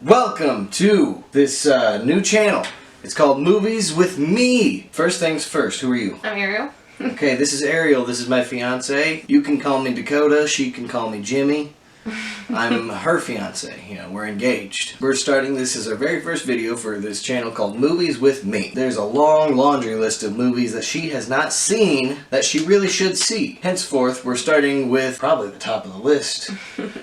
Welcome to this new channel. It's called Movies with Me. First things first, who are you? I'm Ariel. Okay, this is Ariel. This is my fiance. You can call me Dakota. She can call me Jimmy. I'm her fiance. You know, we're engaged. We're starting this as our very first video for this channel called Movies with Me. There's a long laundry list of movies that she has not seen that she really should see. Henceforth, we're starting with probably the top of the list.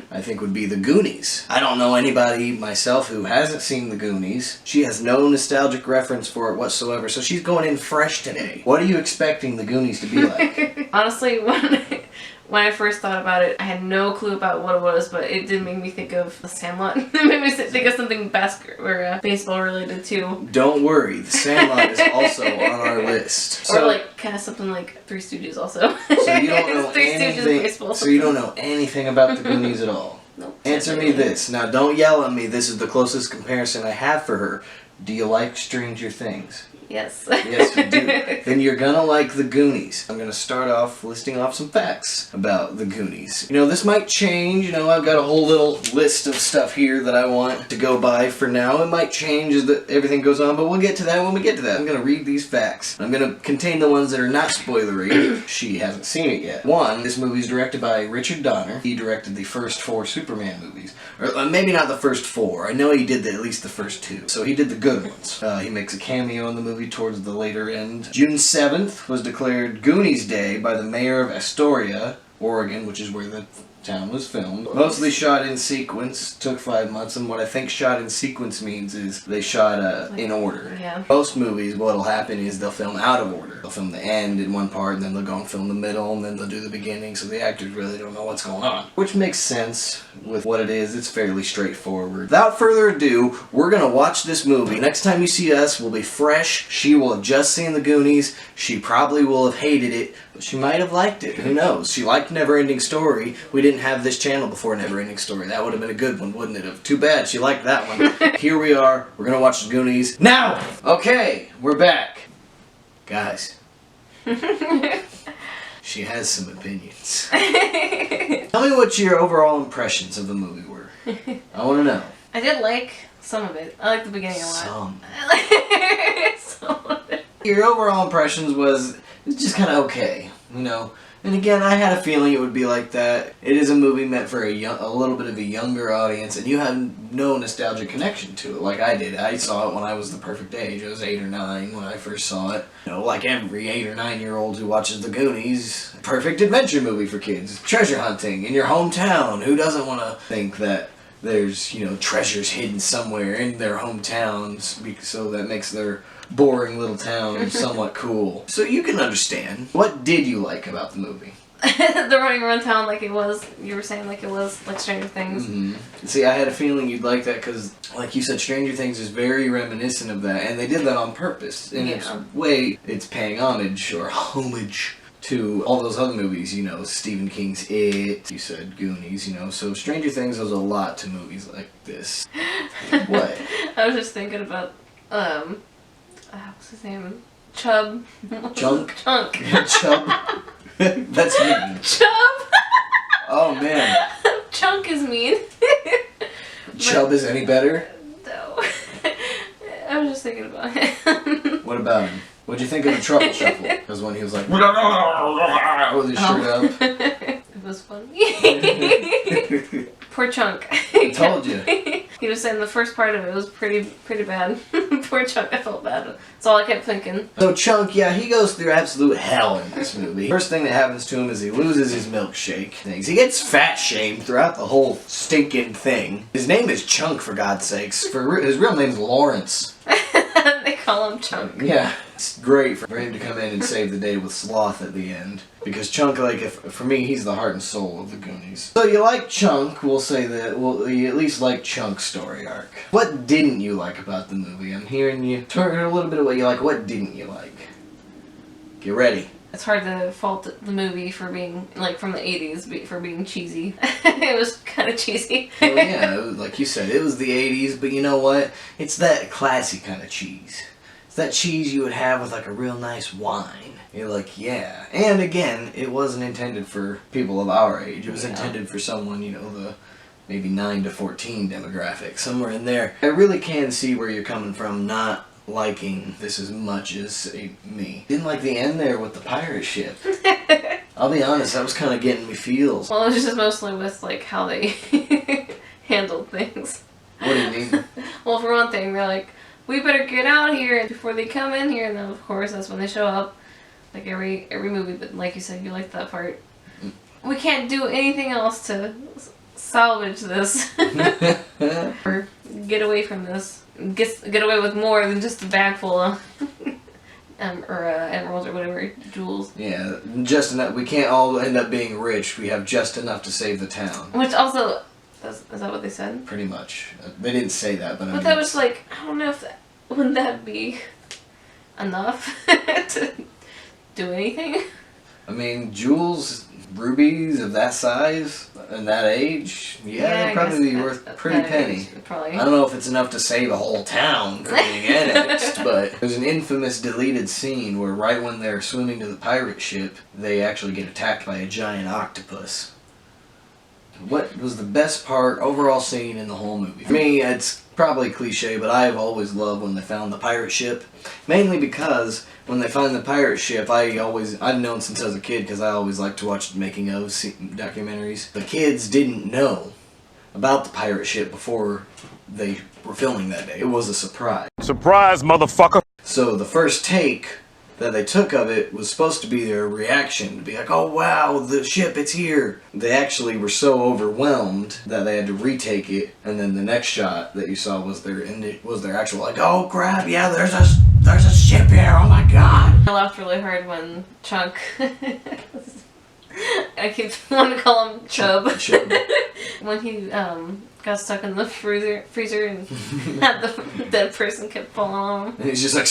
I think would be the Goonies. I don't know anybody myself who hasn't seen the Goonies. She has no nostalgic reference for it whatsoever, so she's going in fresh today. What are you expecting the Goonies to be like? Honestly, when I first thought about it, I had no clue about what it was, but it did make me think of The Sandlot. It made me think of something baseball related too. Don't worry, The Sandlot is also on our list. Or like kind of something like Three Stooges also. So you don't know Three Stooges baseball. So you don't know anything about the Goonies at all? Nope. Answer me this. Now don't yell at me. This is the closest comparison I have for her. Do you like Stranger Things? Yes. Yes, you do. Then you're gonna like the Goonies. I'm gonna start off listing off some facts about the Goonies. You know, this might change. You know, I've got a whole little list of stuff here that I want to go by for now. It might change as everything goes on, but we'll get to that when we get to that. I'm gonna read these facts. I'm gonna contain the ones that are not spoilery. She hasn't seen it yet. One, this movie is directed by Richard Donner. He directed the first 4 Superman movies. Or maybe not the first 4. I know he did at least the first 2. So he did the good ones. He makes a cameo in the movie towards the later end. June 7th was declared Goonies Day by the mayor of Astoria, Oregon, which is where the town was filmed. Mostly shot in sequence, took 5 months, and what I think shot in sequence means is they shot in order. Yeah. Most movies, what'll happen is they'll film out of order. They'll film the end in one part, and then they'll go and film the middle, and then they'll do the beginning, so the actors really don't know what's going on. Which makes sense with what it is. It's fairly straightforward. Without further ado, we're gonna watch this movie. Next time you see us, we'll be fresh. She will have just seen the Goonies. She probably will have hated it, but she might have liked it. Who knows? She liked Neverending Story. We didn't have this channel before Neverending Story. That would have been a good one, wouldn't it have? Too bad she liked that one. Here we are. We're gonna watch the Goonies now! Okay, we're back. Guys. She has some opinions. Tell me what your overall impressions of the movie were. I want to know. I did like some of it. I liked the beginning a lot. Some. I like some of it. Your overall impressions was just kind of okay, you know. And again, I had a feeling it would be like that. It is a movie meant for a little bit of a younger audience, and you have no nostalgic connection to it like I did. I saw it when I was the perfect age. I was 8 or 9 when I first saw it. You know, like every 8 or 9-year-old who watches the Goonies, perfect adventure movie for kids. Treasure hunting in your hometown. Who doesn't want to think that there's, you know, treasures hidden somewhere in their hometowns, so that makes their boring little town somewhat cool. So you can understand. What did you like about the movie? The running around town like it was, you were saying, like it was like Stranger Things. Mm-hmm. See, I had a feeling you'd like that because, like you said, Stranger Things is very reminiscent of that, and they did that on purpose. In its way, it's paying homage to all those other movies, you know, Stephen King's It, you said Goonies, you know, so Stranger Things owes a lot to movies like this. What? I was just thinking about, what's his name? Chub. Chunk? Chunk. Chub? That's mean. Chub? Oh, man. Chunk is mean. Chub is any better? No. I was just thinking about him. What about him? What'd you think of the Truffle Shuffle? Because when he was like, with his shirt up. It was funny. Poor Chunk. I told you. He was saying the first part of it was pretty bad. Poor Chunk, I felt bad. That's all I kept thinking. So Chunk, yeah, he goes through absolute hell in this movie. First thing that happens to him is he loses his milkshake things. He gets fat shamed throughout the whole stinking thing. His name is Chunk, for God's sakes. His real name's Lawrence. They call him Chunk. Yeah, it's great for him to come in and save the day with Sloth at the end. Because Chunk, like, for me, he's the heart and soul of the Goonies. So you like Chunk, we'll say that, well, you at least like Chunk's story arc. What didn't you like about the movie? I'm hearing you talk a little bit of what you like. What didn't you like? Get ready. It's hard to fault the movie for being, like, from the 80s, for being cheesy. It was kind of cheesy. Well, yeah, like you said, it was the 80s, but you know what? It's that classy kind of cheese. It's that cheese you would have with, like, a real nice wine. You're like, yeah. And again, it wasn't intended for people of our age. It was intended for someone, you know, maybe 9 to 14 demographic, somewhere in there. I really can see where you're coming from, not liking this as much as me. Didn't like the end there with the pirate ship. I'll be honest, that was kind of getting me feels. Well, it was just mostly with like how they handled things. What do you mean? Well, for one thing, they're like, we better get out here before they come in here, and then of course that's when they show up. Like every movie, but like you said, you liked that part. We can't do anything else to salvage this or get away from this. Get away with more than just a bag full of emeralds or whatever, jewels. Yeah, just enough. We can't all end up being rich. We have just enough to save the town. Which also, is that what they said? Pretty much. They didn't say that, but I mean, that was like, I don't know if wouldn't that be enough to do anything? I mean, jewels, rubies of that size and that age, they'd probably be worth a pretty penny. Probably. I don't know if it's enough to save a whole town from being annexed, but there's an infamous deleted scene where right when they're swimming to the pirate ship, they actually get attacked by a giant octopus. What was the best part, overall scene in the whole movie? For me, it's probably cliche, but I've always loved when they found the pirate ship. Mainly because when they find the pirate ship, I've known since I was a kid because I always liked to watch making of documentaries. The kids didn't know about the pirate ship before they were filming that day. It was a surprise. Surprise, motherfucker! So the first take that they took of it was supposed to be their reaction, to be like, oh wow, the ship, it's here. They actually were so overwhelmed that they had to retake it, and then the next shot that you saw was their actual like, oh crap, yeah, there's a ship here, oh my god. I laughed really hard when Chunk, I keep wanting to call him Chub. When he got stuck in the freezer and had the dead person kept falling on him. And he's just like,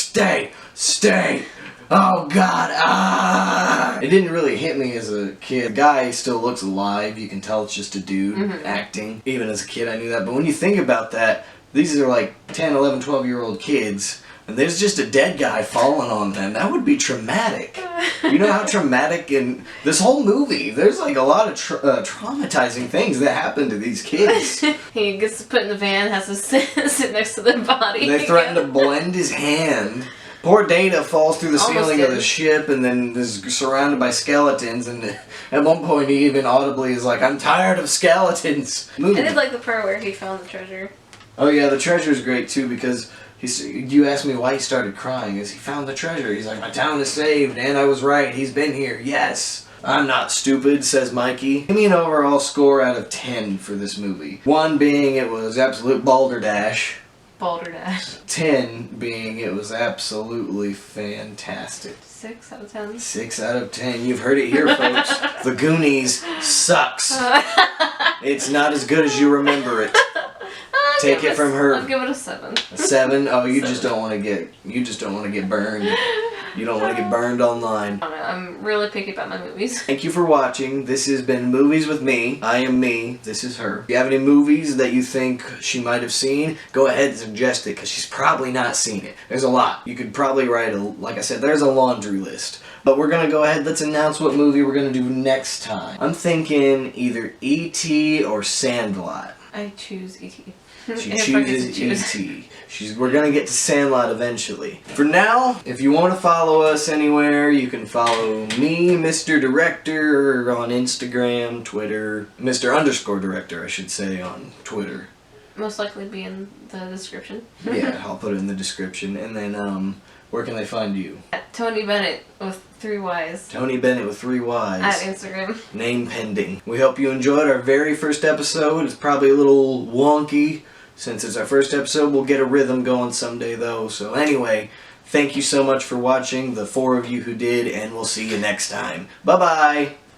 stay. Oh god, ah! It didn't really hit me as a kid. The guy still looks alive. You can tell it's just a dude acting. Even as a kid I knew that. But when you think about that, these are like 10, 11, 12-year-old kids. And there's just a dead guy falling on them. That would be traumatic. You know how traumatic in this whole movie, there's like a lot of traumatizing things that happen to these kids. He gets put in the van, has to sit next to their body. They threaten to blend his hand. Poor Data falls through the ceiling of the ship and then is surrounded by skeletons, and at one point he even audibly is like, I'm tired of skeletons. I did like the part where he found the treasure. Oh yeah, the treasure's great too because you asked me why he started crying, is he found the treasure. He's like, my town is saved and I was right, he's been here, yes. I'm not stupid, says Mikey. Give me an overall score out of 10 for this movie. 1 being it was absolute balderdash. 10 being it was absolutely fantastic. 6 out of 10. 6 out of 10. You've heard it here, folks. The Goonies sucks. It's not as good as you remember it. Take it from her. I'll give it a 7. A 7? Oh, you just don't want to get burned. You don't want to get burned online. I don't know, I'm really picky about my movies. Thank you for watching. This has been Movies with me. I am me. This is her. If you have any movies that you think she might have seen, go ahead and suggest it, because she's probably not seen it. There's a lot. You could probably write like I said, there's a laundry list. But we're going to go ahead, let's announce what movie we're going to do next time. I'm thinking either E.T. or Sandlot. I choose E.T. She chooses E.T. We're gonna get to Sandlot eventually. For now, if you want to follow us anywhere, you can follow me, Mr. Director, on Instagram, Twitter, Mr._Director, I should say, on Twitter. Most likely be in the description. Yeah, I'll put it in the description. And then, where can they find you? At Tony Bennett with 3 Ys. Tony Bennett with 3 Ys. At Instagram. Name pending. We hope you enjoyed our very first episode. It's probably a little wonky. Since it's our first episode, we'll get a rhythm going someday though. So anyway, thank you so much for watching, the 4 of you who did, and we'll see you next time. Bye-bye!